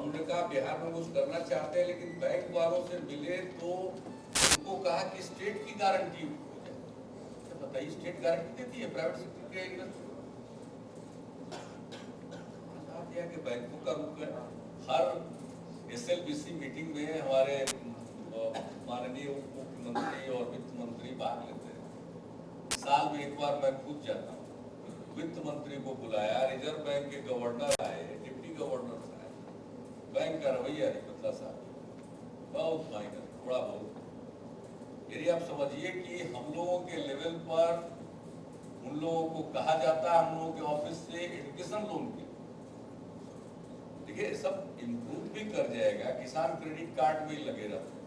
हमने कहा बिहार में कुछ करना चाहते हैं, लेकिन बैंक वालों से मिले तो उनको कहा कि स्टेट की गारंटी हो जाए। तो बताइए, स्टेट गारंटी देती है प्राइवेट सेक्टर के इन्वेस्टर के बैंकों का रुख है। हर एसएलबीसी मीटिंग में हमारे माननीय उप मुख्यमंत्री और वित्त मंत्री भाग लेते हैं। साल में एक बार मैं खुद जाता हूँ। वित्त मंत्री को बुलाया, रिजर्व बैंक के गवर्नर आए, डिप्टी गवर्नर आए। बैंक का रवैया नहीं बदला साहब, बहुत माइनर, थोड़ा बहुत। यदि आप समझिए कि हम लोगों के लेवल पर उन लोगों को कहा जाता है, हम लोगों के ऑफिस से एजुकेशन लोन के, देखिए सब इम्प्रूव भी कर जाएगा। किसान क्रेडिट कार्ड में लगे रहते हैं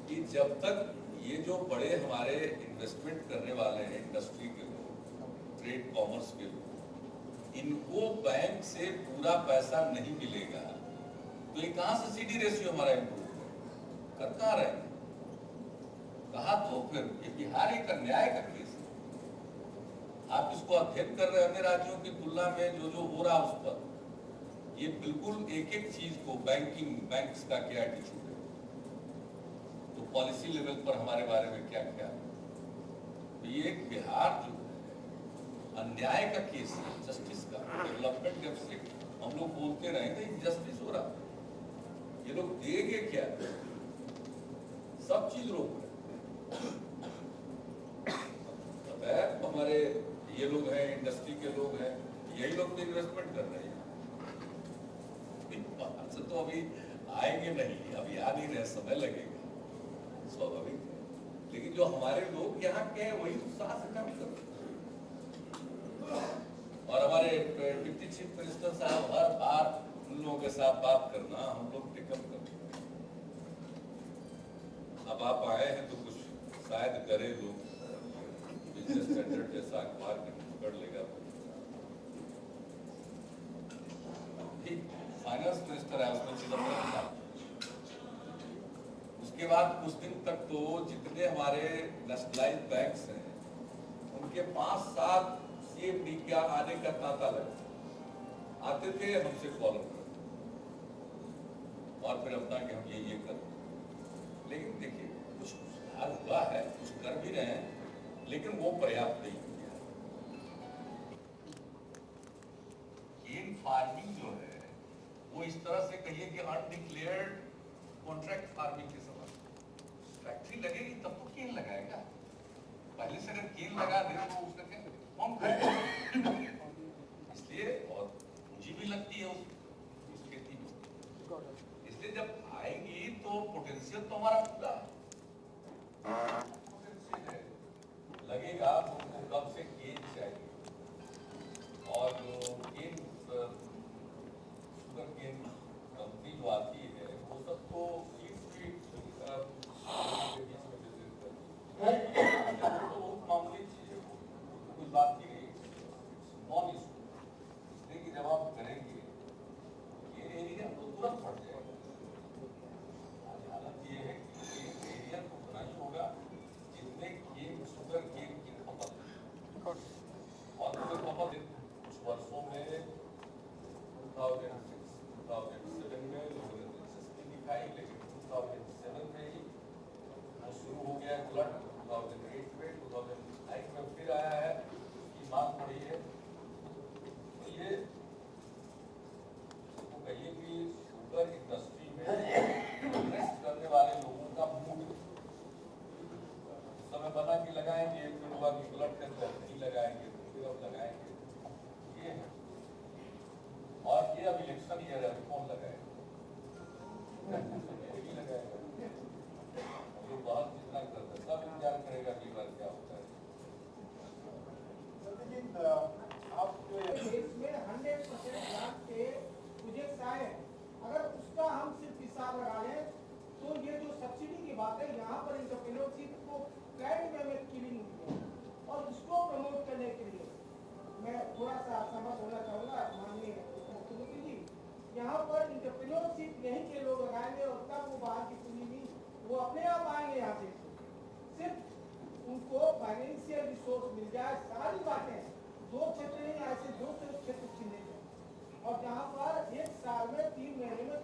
कि जब तक ये जो बड़े हमारे इन्वेस्टमेंट करने वाले हैं, इंडस्ट्री के लोग, ट्रेड कॉमर्स के लोग, इनको बैंक से पूरा पैसा नहीं मिलेगा तो ये कहां से सीडी रेशियो हमारा इम्प्रूव कर कहां रहेगा? कहा तो फिर ये बिहार एक अन्याय का केस है। आप इसको अध्ययन कर रहे हैं अन्य राज्यों की तुलना में, जो जो हो रहा उस पर ये बिल्कुल एक एक चीज को, बैंक्स का क्या एटीट्यूड है, तो पॉलिसी लेवल पर हमारे बारे में क्या क्या, तो ये एक बिहार जो है अन्याय का केस है, जस्टिस का, डेवलपमेंट डेफिसिट। हम लोग बोलते रहे थे जस्टिस हो रहा, ये लोग देंगे क्या? सब चीज रोक रहे। पता है हमारे ये लोग हैं, इंडस्ट्री के लोग हैं, यही लोग तो इन्वेस्टमेंट कर रहे हैं। तो अभी आएंगे नहीं, अभी आ नहीं रहे, समय लगेगा, स्वाभाविक है। लेकिन जो हमारे लोग यहाँ के हैं वही उत्साह से काम कर रहे हैं। और हमारे डिप्टी चीफ मिनिस्टर साहब हर बार उन लोगों के साथ बात करना, हम लोग टेकअप करते हैं। अब आप आए हैं तो कुछ शायद करे लोग, बिजनेस स्टैंडर्ड जैसा अखबार कर लेगा। फाइनेंस मिनिस्टर है उसमें चिदम्बरम था। उसके बाद कुछ दिन तक तो जितने हमारे नेशनलाइज बैंक्स हैं उनके 5-7 CMD का आने का तांता लगा, आते थे हमसे फॉलो कर और फिर अपना कि हम ये कर। लेकिन देखिए कुछ सुधार हुआ है, कुछ कर भी रहे हैं, लेकिन वो पर्याप्त नहीं किया। गेन फार्मिंग जो है वो इस तरह से कहिए कि अनडिक्लेयर्ड कॉन्ट्रैक्ट फार्मिंग के समान, फैक्ट्री लगेगी तब तो केन लगाएगा। पहले से अगर केन लगा दे तो उसका क्या कौन करेगा? इसलिए और पूंजी भी लगती है उस खेती में, इसलिए जब आएगी तो पोटेंशियल तो हमारा पूरा पोटेंशियल है। लगेगा तो उनको कब से केन चाहिए, और जो केन कंपनी जो आती है वो सब तो मामूली चीज है, कोई बात ही नहीं, नॉन इशू। लेकिन जब आप करेंगे ये एरिया तो तुरंत फट जाएगा। हालत ये है कि एरिया तो उतना ही होगा जितने केन शुगर केन की खपत, और कुछ वर्षों में 2006-2007 में लोगों ने दिलचस्पी दिखाई, लेकिन 2007 में ही वो शुरू हो गया उलट। 2008 में 2009 में फिर आया है, उसकी मांग बढ़ी है। तो ये तो कहिए कि शुगर इंडस्ट्री में इन्वेस्ट करने वाले लोगों का मूड समय बना कि लगाएंगे, फिर हुआ कि उलट कर नहीं लगाएंगे, फिर अब लगाएंगे, ये है। और ये अब इलेक्शन ईयर है, कौन लगाएगा? नहीं लगाएगा। जो बहुत जितना करता है सब इंतजार करेगा कि बार क्या होता है। आप देश में 100% ग्रांट के प्रोजेक्ट आए, अगर उसका हम सिर्फ हिसाब लगा लें तो ये जो सब्सिडी की बात है, यहाँ पर एंटरप्रेन्योरशिप को क्लाइंट में किलिंग हुई है, और उसको प्रमोट करने के लिए मैं थोड़ा सा सहमत होना चाहूँगा माननीय मुख्यमंत्री जी। यहाँ पर एंटरप्रेन्योरशिप यहीं के लोग लगाएंगे और तब वो बाहर की पूंजी नहीं, वो अपने आप आएंगे यहाँ से। सिर्फ उनको फाइनेंशियल रिसोर्स मिल जाए, सारी बातें 2 क्षेत्र नहीं, ऐसे 2 क्षेत्र चिन्हित है, और जहाँ पर 1 साल में 3 महीने में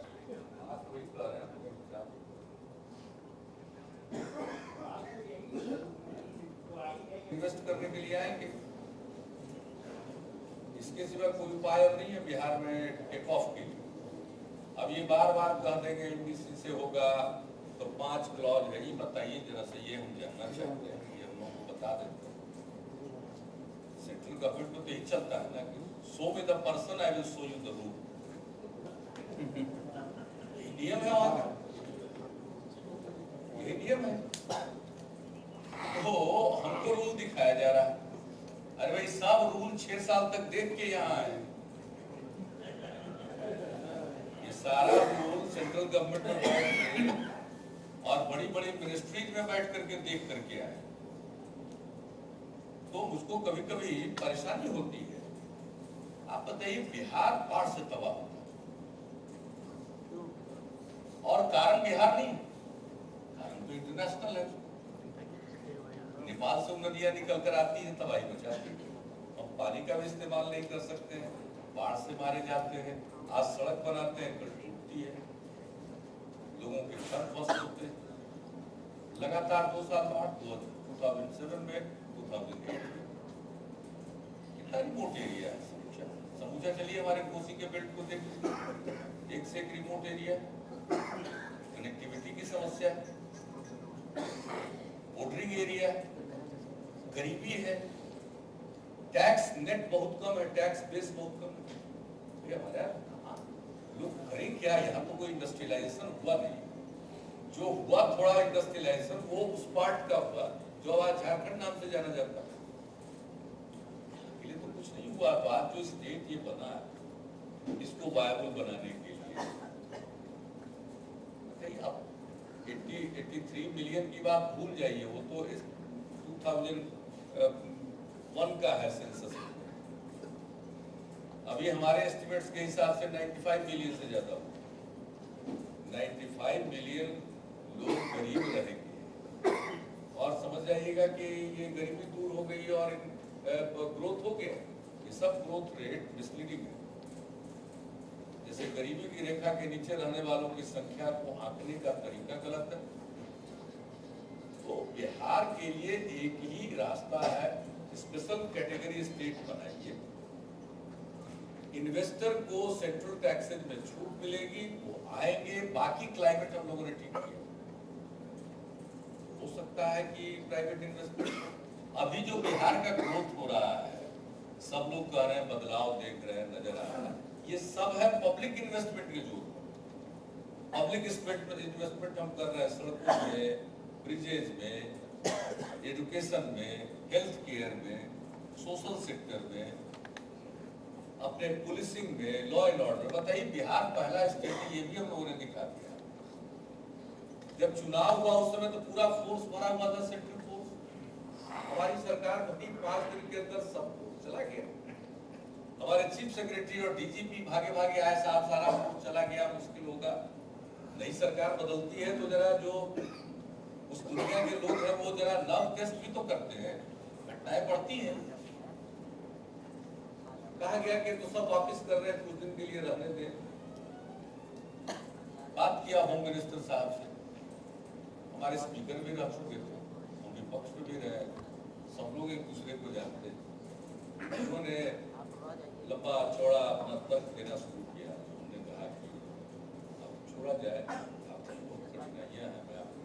इसके सिवा कोई उपाय अब नहीं है बिहार में टेक ऑफ के लिए। अब ये बार बार कह देंगे एमडीसी से होगा, तो 5 क्लॉज है, ये बताइए जरा से, ये हम जानना चाहते हैं, ये हम लोग को बता देते हैं। सेंट्रल गवर्नमेंट में तो यही चलता है ना कि शो में the person I will show you the rule, यही नियम है वहां का, यही नियम है। तो हमको रूल दिखाया जा रहा है, अरे भाई सब रूल 6 साल तक देख के यहाँ आए, ये सारा रूल सेंट्रल गवर्नमेंट में बैठ के और बड़ी बड़ी मिनिस्ट्रीज में बैठ करके देख करके आए, तो मुझको कभी कभी परेशानी होती है। आप बताइए बिहार बाढ़ से तबाह होता है और कारण बिहार नहीं, कारण तो इंटरनेशनल है, नेपाल से नदियां निकल कर आती है, तबाही मचाती है, हम पानी का भी इस्तेमाल नहीं कर सकते हैं, बाढ़ से मारे जाते हैं, आज सड़क बनाते हैं कल टूटती है, लोगों के घर फंस होते हैं, लगातार 2 साल बाढ़, 2007 में, 2008 में, कितना रिमोट एरिया है समूचा चलिए हमारे कोसी के बेल्ट को देखिए, एक से एक रिमोट एरिया, कनेक्टिविटी की समस्या, बॉर्डरिंग एरिया, गरीबी है, टैक्स नेट बहुत कम है, टैक्स बेस बहुत कम है, ये हमारा लोग करें क्या, यहाँ तो कोई इंडस्ट्रियलाइजेशन हुआ नहीं, जो हुआ थोड़ा इंडस्ट्रियलाइजेशन वो उस पार्ट का हुआ जो आज झारखंड नाम से जाना जाता है, इसलिए तो कुछ नहीं हुआ। तो आज जो स्टेट ये बना है इसको वायबल बनाने के लिए अब 83 मिलियन की बात भूल जाइए, वो तो 2001 का है सेंसस, अभी हमारे एस्टिमेट्स के हिसाब से 95 मिलियन से ज्यादा, 95 मिलियन लोग गरीब रहेंगे और समझ जाइएगा कि ये गरीबी दूर हो गई और ग्रोथ हो गया। ये सब ग्रोथ रेट मिसलीडिंग है, जैसे गरीबी की रेखा के नीचे रहने वालों की संख्या को आंकने का तरीका गलत है। तो बिहार के लिए एक ही रास्ता है, स्पेशल कैटेगरी स्टेट बनाइए, इन्वेस्टर को सेंट्रल टैक्सेज में छूट मिलेगी, वो आएंगे, बाकी क्लाइमेट हम लोगों ने ठीक किया, हो सकता है कि प्राइवेट इन्वेस्टमेंट, अभी जो बिहार का ग्रोथ हो रहा है, सब लोग कह रहे हैं बदलाव देख रहे हैं, नजर आ रहा है, ये सब है पब्लिक इन्वेस्टमेंट के जोर पर। पब्लिक इन्वेस्टमेंट हम कर रहे हैं सड़कों में, ब्रिजेज में, एजुकेशन में, हेल्थ केयर में, सोशल सेक्टर में, अपने पुलिसिंग में, लॉ एंड ऑर्डर। बताइए बिहार पहला स्टेट है, ये भी हम लोगों ने दिखा दिया। जब चुनाव हुआ उस समय तो पूरा फोर्स भरा हुआ था, सेंट्रल फोर्स, हमारी सरकार बनी 5 दिन के अंदर सब चला गया, हमारे चीफ सेक्रेटरी और डीजीपी भागे भागे आए, साहब सारा फोर्स चला गया, मुश्किल होगा। नई सरकार बदलती है तो जरा जो उस दुनिया के लोग हैं वो जरा नर्व टेस्ट भी तो करते हैं, घटनाएं बढ़ती हैं। कहा गया कि तो सब वापस कर रहे हैं, कुछ दिन के लिए रहने दें। बात किया होम मिनिस्टर साहब से, हमारे स्पीकर भी रह चुके थे, हम विपक्ष में भी रहे, सब लोग एक दूसरे को जानते हैं। उन्होंने लंबा चौड़ा अपना तर्क देना शुरू किया, उन्होंने कहा कि अब छोड़ा जाए, आपकी बहुत कठिनाइयां हैं, मैं आपको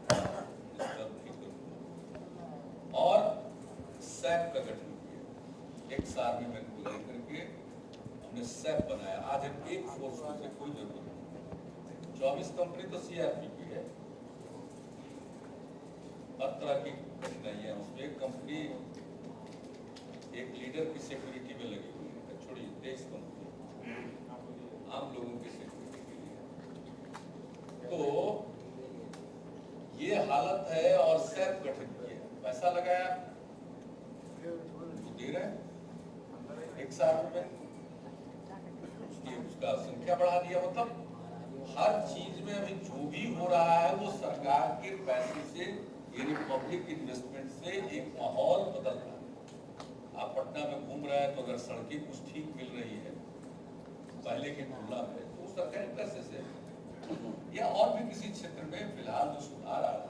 डिस्टर्ब नहीं करूँगा। और सैप का गठन किया, एक साल में मैंने लेकर के हमने सैप बनाया। आज हम एक फोर्स से कोई जरूरत नहीं, 24 कंपनी तो सीआरपी की है, हर तरह की कठिनाइयां उसमें। एक कंपनी एक लीडर की सिक्योरिटी में लगी हुई है, छोड़िए 23 कंपनी आम लोगों की सिक्योरिटी के लिए। तो ये हालत है और सैप गठन किया, पैसा लगाया, तो दे रहे हैं, एक साल में उसका संख्या बढ़ा दिया। मतलब हर चीज में अभी जो भी हो रहा है वो सरकार के पैसे से, यानी पब्लिक इन्वेस्टमेंट से एक माहौल बदल रहा है। आप पटना में घूम रहे हैं तो अगर सड़कें कुछ ठीक मिल रही है पहले की तुलना में, तो सरकारी पैसे से, या और भी किसी क्षेत्र में फिलहाल जो सुधार आ रहा है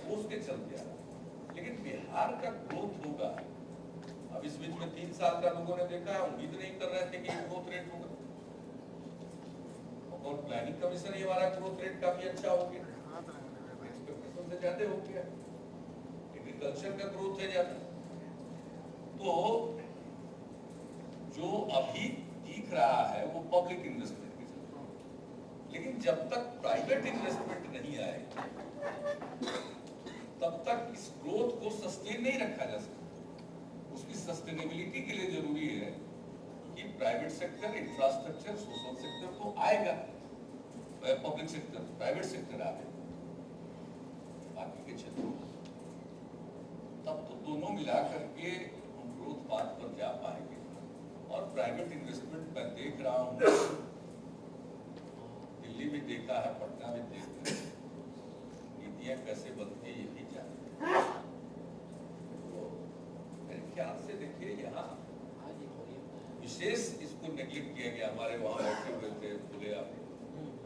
वो उसके चलते आ रहा है। लेकिन बिहार का ग्रोथ होगा अब इस बीच में 3 साल का लोगों ने देखा है, उम्मीद नहीं कर रहे थे कि ग्रोथ रेट होगा, और प्लानिंग कमीशन ही हमारा ग्रोथ रेट काफी अच्छा हो गया, एक्सपेक्टेशन से ज्यादा हो गया, एग्रीकल्चर का ग्रोथ है ज्यादा। तो जो अभी दिख रहा है वो पब्लिक इन्वेस्टमेंट की जरूरत है, लेकिन जब तक प्राइवेट इन्वेस्टमेंट नहीं आए तब तक इस ग्रोथ को सस्टेन नहीं रखा जा सकता। उसकी सस्टेनेबिलिटी के लिए जरूरी है कि private sector, infrastructure, social sector तो आएगा, पब्लिक सेक्टर, प्राइवेट सेक्टर आएगा बाकी के क्षेत्रों में, तब तो दोनों मिला करके हम ग्रोथ पाथ पर जा पाएंगे। और प्राइवेट इन्वेस्टमेंट मैं देख रहा हूँ, दिल्ली भी देखा है, पटना भी देख रहे हैं, नीतियां कैसे बनती है ये भी जानते हैं। तो मेरे ख्याल से देखिए यहाँ विशेष इसको नेगलेक्ट किया गया। हमारे वहाँ बैठे हुए थे, बोले आप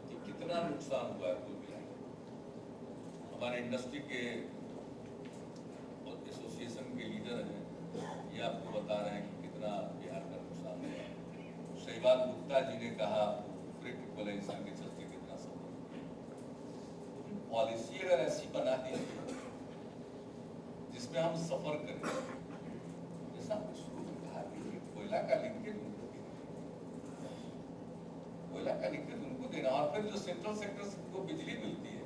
कि कितना नुकसान हुआ है कुल मिला, हमारे इंडस्ट्री के एसोसिएशन के लीडर हैं, ये आपको बता रहे हैं कि कितना बिहार का नुकसान हुआ। शहबाज गुप्ता जी ने कहा फ्रेट इक्वलाइजेशन के चलते कितना सफर। पॉलिसी अगर ऐसी बना दी जिसमें हम सफर करें, जैसा शुरू में कहा कि कोयला का लिंकेज उनको देना, कोयला का लिंकेज उनको देना, और फिर जो सेंट्रल सेक्टर को बिजली मिलती है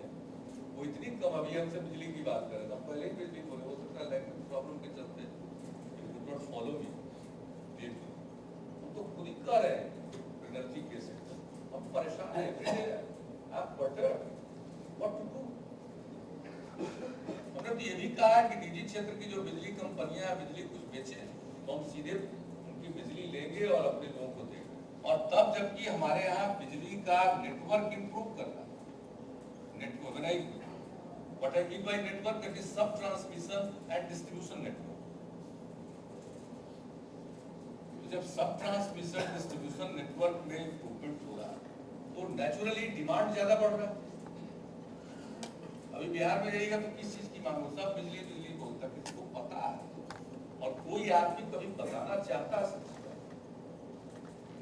वो इतनी कम, अभी हमसे बिजली की बात करें तो पहले ही बिजली बोले, हो सकता है लैंग्वेज प्रॉब्लम के चलते नॉट फॉलो मी, हम तो खुद ही कर रहे हैं एनर्जी के सेक्टर, हम परेशान हैं, आप बटर व्हाट टू डू। हमने तो ये भी कहा है कि निजी क्षेत्र की जो बिजली कंपनियां बिजली कुछ बेचे तो हम सीधे उनकी बिजली लेंगे और अपने लोगों को देंगे, और तब जबकि हमारे यहाँ बिजली का नेटवर्क इंप्रूव करना, नेटवर्क नहीं, what I mean by network, that is sub transmission and distribution network. जब सब ट्रांसमिशन डिस्ट्रीब्यूशन नेटवर्क में इम्प्रूवमेंट हो रहा है तो नेचुरली डिमांड ज्यादा बढ़ रहा है। अभी बिहार में जाइएगा तो किस चीज की मांग हो, सब बिजली बिजली बोलता है, किसको पता है, और कोई आदमी कभी बताना चाहता है।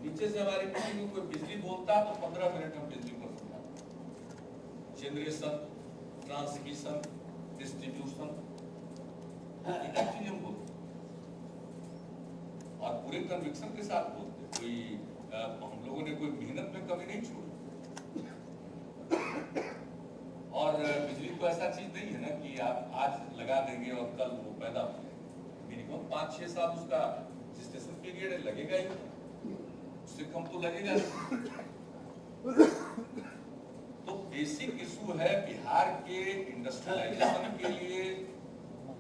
नीचे से हमारी मीटिंग में कोई बिजली बोलता तो 15 मिनट हम बिजली पर सुनता, जनरेशन, ट्रांसमिशन, डिस्ट्रीब्यूशन, एक चीज हम बोलते और पूरे कन्विक्शन के साथ बोलते, कोई हम लोगों ने कोई मेहनत में कमी नहीं छोड़ी। और बिजली तो ऐसा चीज नहीं है ना कि आप आज लगा देंगे और कल वो पैदा हो जाएगा, मिनिमम 5-6 साल उसका जेस्टेशन पीरियड लगेगा ही, उससे कम तो लगेगा। तो बेसिक इशू है बिहार के इंडस्ट्रियलाइजेशन के लिए,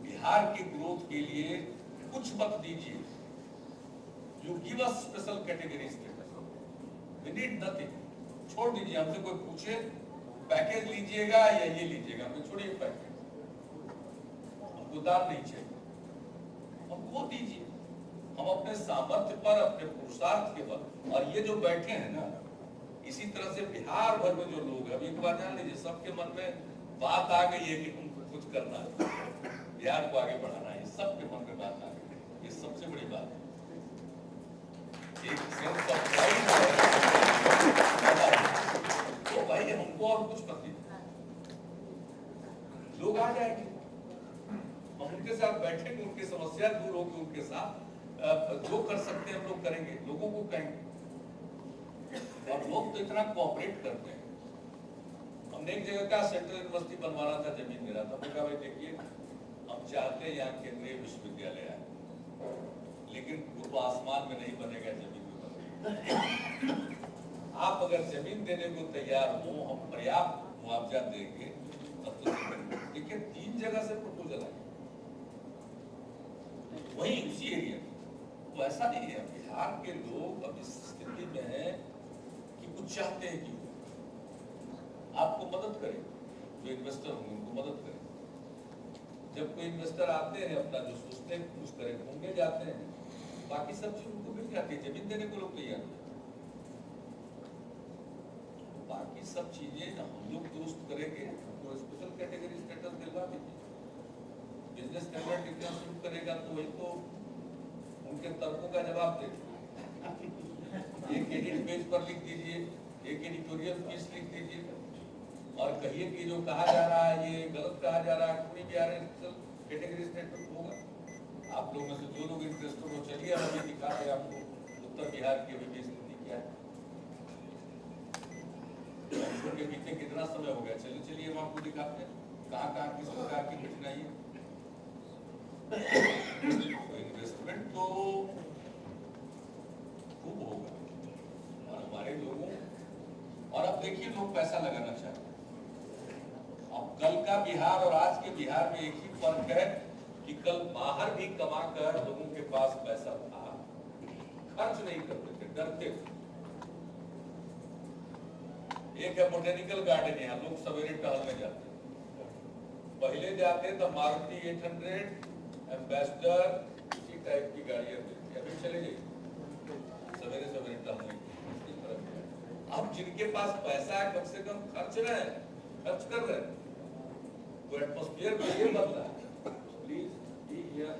बिहार के ग्रोथ के लिए कुछ मत दीजिए, you give us special category status, we need nothing, छोड़ दीजिए। हमसे कोई पूछे पैकेज लीजिएगा या ये लीजिएगा, हमें छोड़िए पैकेज, हमको दाम नहीं चाहिए, हमको दीजिए, हम अपने सामर्थ्य पर, अपने पुरुषार्थ के बल। और ये जो बैठे हैं ना, इसी तरह से बिहार भर में जो लोग हैं, अभी एक बार जान लीजिए, सबके मन में बात आ गई है कि हमको कुछ करना है, बिहार को आगे बढ़ाना है, सबके मन में बात आ गई, ये सबसे बड़ी बात है। एक सेंस ऑफ प्राइड है, तो भाई हमको और कुछ मत दीजिए, लोग आ जाएंगे, हम उनके साथ बैठेंगे, उनकी समस्या दूर होगी, उनके साथ जो कर सकते हैं हम लोग करेंगे, लोगों को कहेंगे। और लोग तो इतना कोऑपरेट करते हैं। हमने एक जगह का सेंट्रल यूनिवर्सिटी बनवाना था, जमीन मेरा था, मैं कहा भाई देखिए हम चाहते हैं यहाँ केंद्रीय विश्वविद्यालय आए, लेकिन वो तो आसमान में नहीं बनेगा, जमीन में बनेगा। आप अगर जमीन देने को तैयार हो, हम पर्याप्त मुआवजा देंगे, तब तो देखिए 3 जगह से प्रपोजल आए, वही उसी एरिया। तो ऐसा नहीं है, बिहार के लोग अब इस स्थिति में हैं कि कुछ चाहते हैं कि आपको मदद करें, जो इन्वेस्टर होंगे उनको मदद करें। जब कोई इन्वेस्टर आते हैं, अपना जो सोचते हैं कुछ करें, घूमने जाते हैं, बाकी सब चीज उनको मिल जाती है, जमीन देने को लोग तैयार हैं। बाकी सब चीजें हम लोग दुरुस्त करेंगे, तो स्पेशल कैटेगरी स्टेटस दिलवा दीजिए, बिजनेस स्टैंडर्ड एग्जाम शुरू करेगा तो वही तो उनके तर्कों का जवाब दे। एक एडिट पेज पर लिख दीजिए, एक एडिटोरियल पीस लिख दीजिए और कहिए कि जो कहा जा रहा है ये गलत कहा जा रहा है, कोई भी कैटेगरी स्टेटमेंट होगा। आप लोगों में से जो लोग इंटरेस्टेड हो, चलिए हम ये दिखाते हैं आपको उत्तर बिहार की अभी की स्थिति क्या है। के बीते कितना समय हो गया, चलिए चलिए हम आपको दिखाते हैं कहाँ कहाँ किस प्रकार की कठिनाई है। इन्वेस्टमेंट तो खूब होगा और हमारे लोगों, और अब देखिए लोग पैसा लगाना चाहते हैं। अब कल का बिहार और आज के बिहार में एक ही फर्क है कि कल बाहर भी कमाकर लोगों के पास पैसा था, खर्च नहीं करते थे, डरते थे। एक है बोटेनिकल गार्डन, यहाँ लोग सवेरे टहलने जाते हैं। पहले जाते तो मारुति 800, एम्बेसडर, इसी टाइप की गाड़ियां मिलती, अभी चले जाइए सवेरे सवेरे टहलने। अब जिनके पास पैसा है कम से कम खर्च रहे हैं, खर्च कर रहे हैं, तो एटमॉस्फेयर में ये बदला है। Please be here.